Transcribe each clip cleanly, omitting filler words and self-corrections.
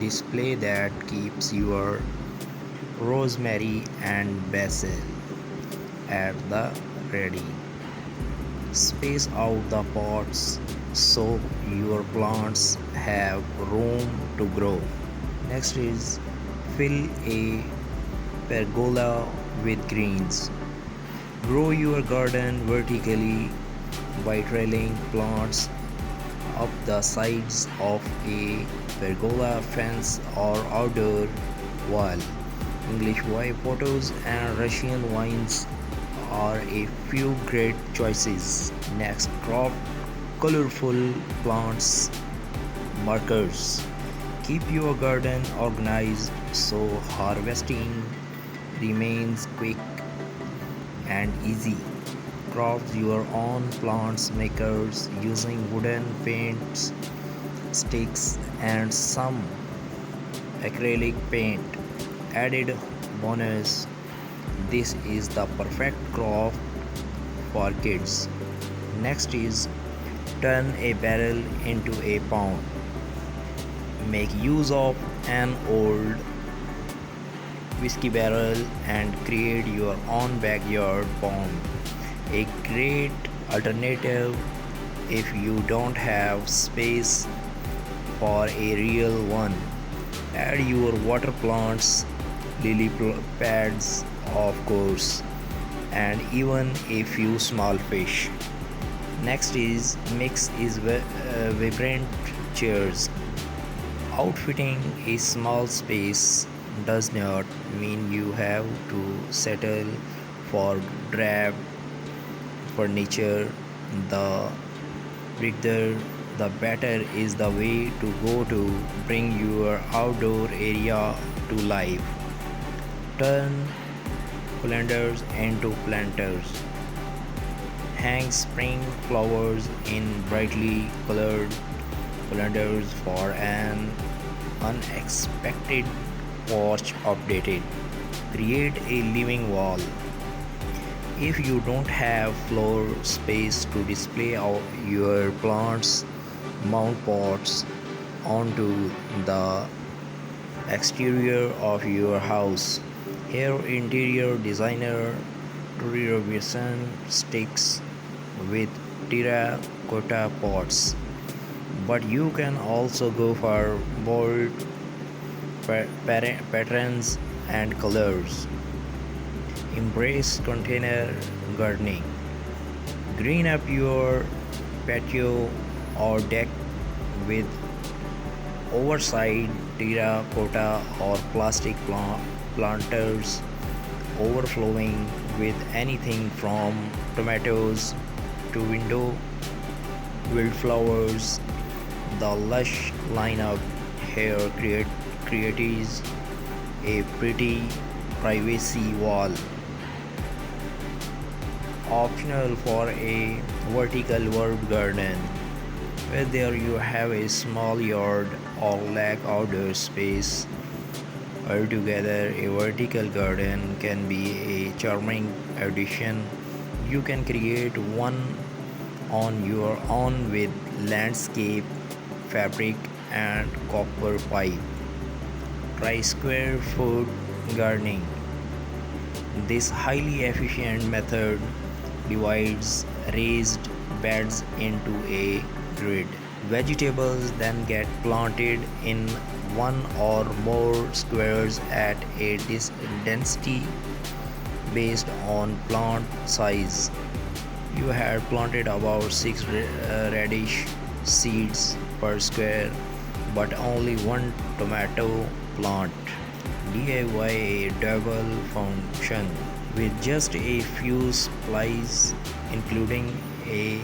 display that keeps your rosemary and basil at the ready. Space out the pots so your plants have room to grow. Next is fill a pergola with greens. Grow your garden vertically by trailing plants up the sides of a pergola fence or outdoor wall. English white potatoes and Russian vines are a few great choices. Next, crop colorful plants markers. Keep your garden organized so harvesting remains quick and easy. Craft your own plants makers using wooden paints, sticks, and some acrylic paint. Added bonus, this is the perfect craft for kids. Next is turn a barrel into a pond. Make use of an old whiskey barrel and create your own backyard pond. A great alternative if you don't have space for a real one. Add your water plants, pads, of course, and even a few small fish. Next is mix is vibrant chairs. Outfitting a small space does not mean you have to settle for drab furniture. The bigger the better is the way to go to bring your outdoor area to life. Turn colanders into planters. Hang spring flowers in brightly colored colanders for an unexpected porch updated. Create a living wall. If you don't have floor space to display your plants, mount pots onto the exterior of your house. Here, interior designer Tori Robinson sticks with terracotta pots, but you can also go for bold patterns and colors. Embrace container gardening. Green up your patio or deck with oversized terracotta or plastic planters overflowing with anything from tomatoes to window wildflowers. The lush lineup here creates a pretty privacy wall. Optional for a vertical herb garden. Whether you have a small yard or lack outdoor space, altogether a vertical garden can be a charming addition. You can create one on your own with landscape, fabric, and copper pipe. Try square foot gardening. This highly efficient method divides raised beds into a grid. Vegetables then get planted in one or more squares at a density based on plant size. You had planted about 6 radish seeds per square, but only one tomato plant. DIY a double function with just a few supplies, including a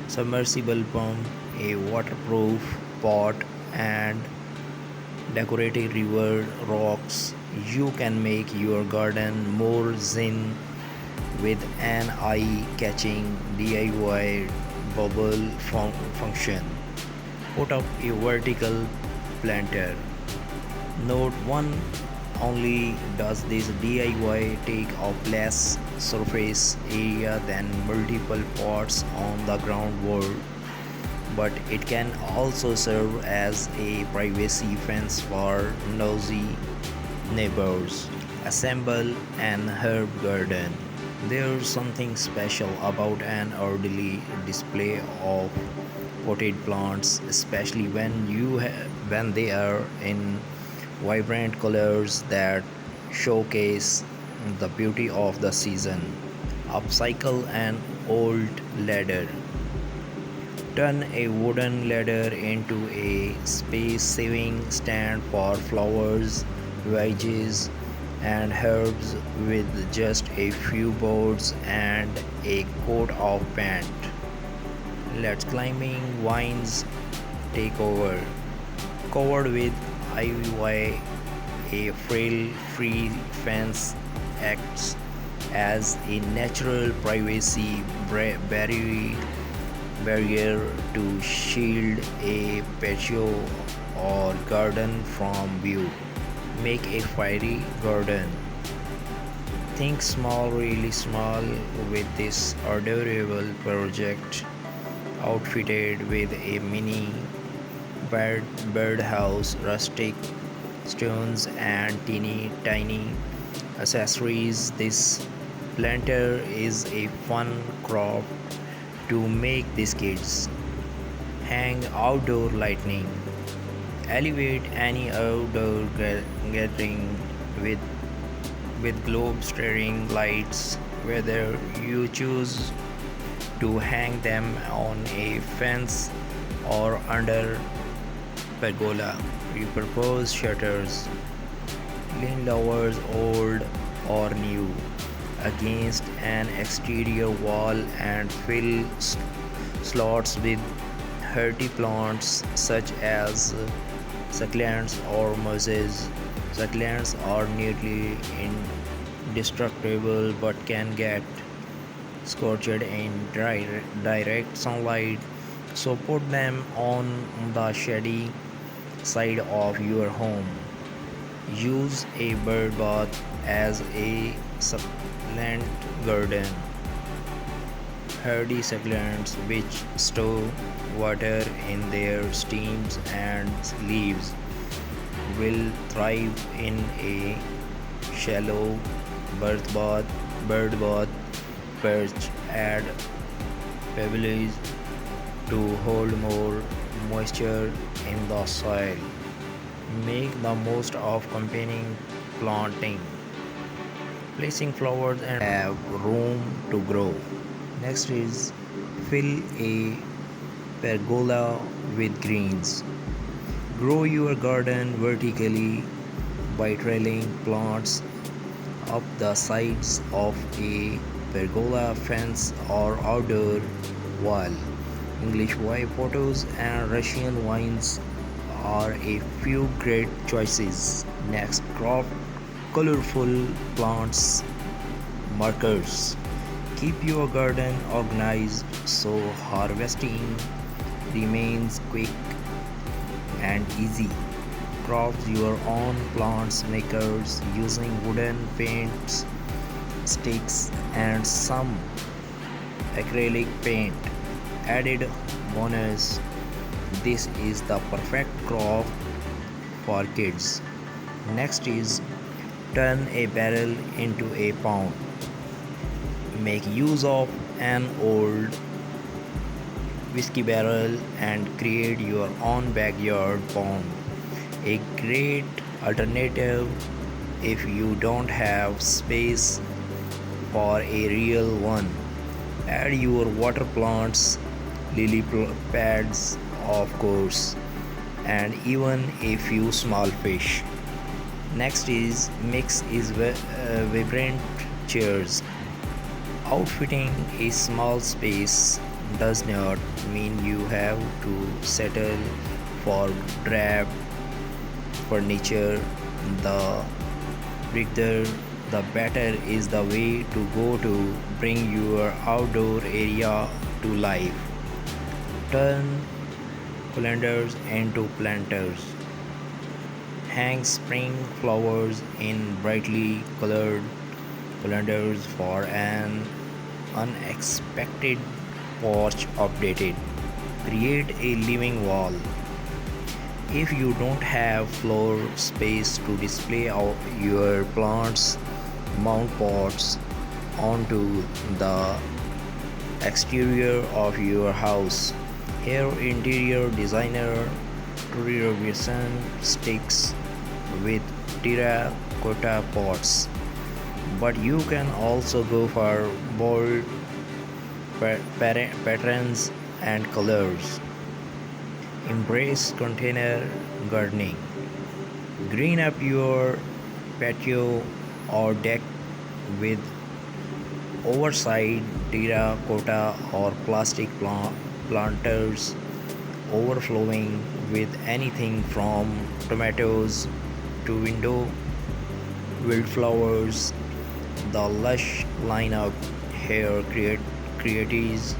submersible pump, a waterproof pot, and decorative river rocks. You can make your garden more zen with an eye-catching DIY bubble function. Put up a vertical planter. Note 1, only does this DIY take up less surface area than multiple pots on the ground wall, but it can also serve as a privacy fence for nosy neighbors. Assemble an herb garden. There's something special about an orderly display of potted plants, especially when they are in vibrant colors that showcase the beauty of the season. Upcycle an old ladder. Turn a wooden ladder into a space saving stand for flowers, veggies, and herbs with just a few boards and a coat of paint. Let climbing vines take over. Covered with ivy, a frail free fence acts as a natural privacy barrier to shield a patio or garden from view. Make a fiery garden. Think small, really small with this adorable project outfitted with a mini birdhouse, rustic stones, and teeny tiny accessories. This planter is a fun craft to make these kids. Hang outdoor lighting. Elevate any outdoor gathering with globe staring lights, whether you choose to hang them on a fence or under pergola. Repurpose shutters, lean lowers old or new against an exterior wall and fill slots with hardy plants such as succulents or mosses. Succulents are nearly indestructible but can get scorched in direct sunlight, so put them on the shady side of your home. Use a bird bath as a succulent garden. Hardy succulents which store water in their stems and leaves will thrive in a shallow bird bath perch. Add pebbles to hold more moisture in the soil. Make the most of combining planting, placing flowers and have room to grow. Next is fill a pergola with greens. Grow your garden vertically by trailing plants up the sides of a pergola fence or outdoor wall. English white potatoes and Russian vines are a few great choices. Next, crop colorful plants markers. Keep your garden organized so harvesting remains quick and easy. Craft your own plants makers using wooden paints, sticks, and some acrylic paint. Added bonus, this is the perfect craft for kids. Next is turn a barrel into a pond. Make use of an old whiskey barrel and create your own backyard pond. A great alternative if you don't have space for a real one. Add your water plants, lily pads, of course, and even a few small fish. Next is mix is vibrant chairs. Outfitting a small space does not mean you have to settle for drab furniture. The bigger the better is the way to go to bring your outdoor area to life. Turn calendars into planters. Hang spring flowers in brightly colored calendars for an unexpected porch updated. Create a living wall. If you don't have floor space to display your plants, mount pots onto the exterior of your house. Here, interior designer Tori Robinson sticks with terracotta pots, but you can also go for bold patterns and colors. Embrace container gardening. Green up your patio or deck with oversized terracotta or plastic planters overflowing with anything from tomatoes to window wildflowers. The lush lineup here creates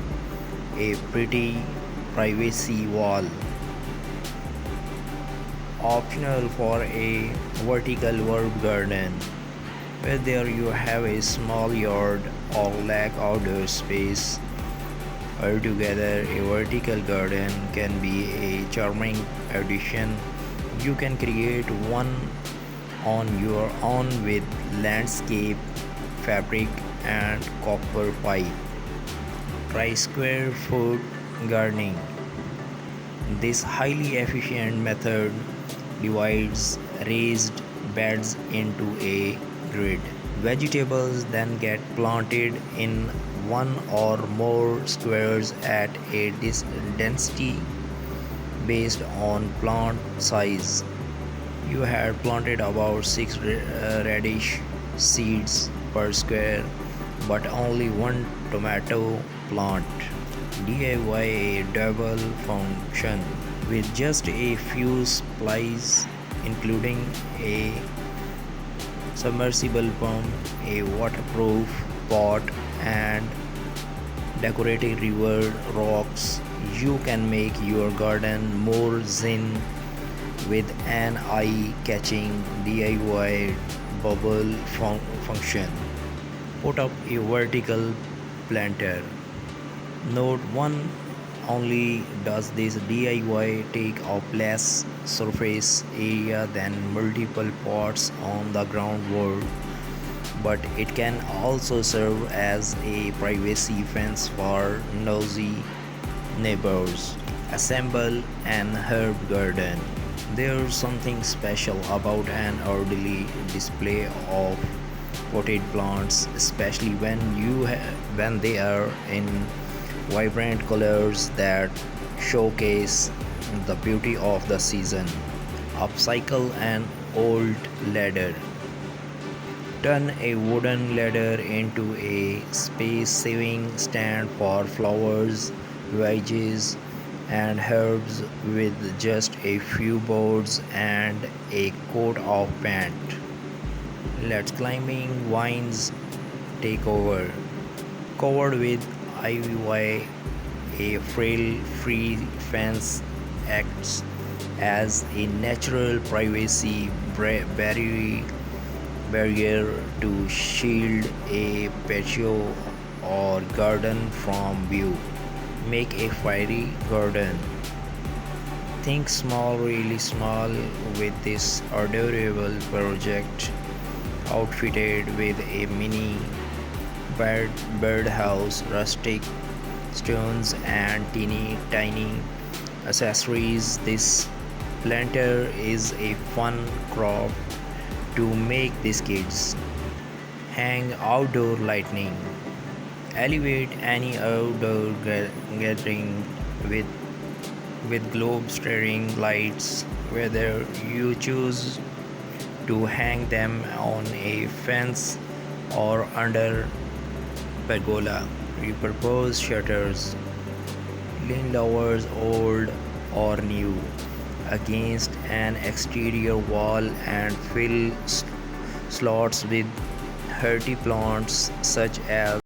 a pretty privacy wall. Optional for a vertical herb garden. Whether you have a small yard or lack outdoor space, altogether a vertical garden can be a charming addition. You can create one on your own with landscape fabric and copper pipe. Try square foot gardening. This highly efficient method divides raised beds into a grid. Vegetables then get planted in one or more squares at a density based on plant size. You had planted about 6 radish seeds per square, but only one tomato plant. DIY a double function with just a few supplies, including a submersible pump, a waterproof pot, and decorative river rocks. You can make your garden more zen with an eye-catching DIY bubble function. Put up a vertical planter. Note 1: only does this DIY take up less surface area than multiple pots on the ground wall, but it can also serve as a privacy fence for nosy neighbors. Assemble an herb garden. There's something special about an orderly display of potted plants, especially when they are in vibrant colors that showcase the beauty of the season. Upcycle an old ladder. Turn a wooden ladder into a space-saving stand for flowers, veggies, and herbs with just a few boards and a coat of paint. Let climbing vines take over. Covered with ivy, a frail-free fence acts as a natural privacy barrier to shield a patio or garden from view. Make a fairy garden. Think small, really small with this adorable project, outfitted with a mini birdhouse, rustic stones, and teeny tiny accessories. This planter is a fun craft to make these kids. Hang outdoor lighting. Elevate any outdoor gathering with globe staring lights, whether you choose to hang them on a fence or under pergola. Repurpose shutters, lean lowers old or new against an exterior wall and fill slots with hardy plants such as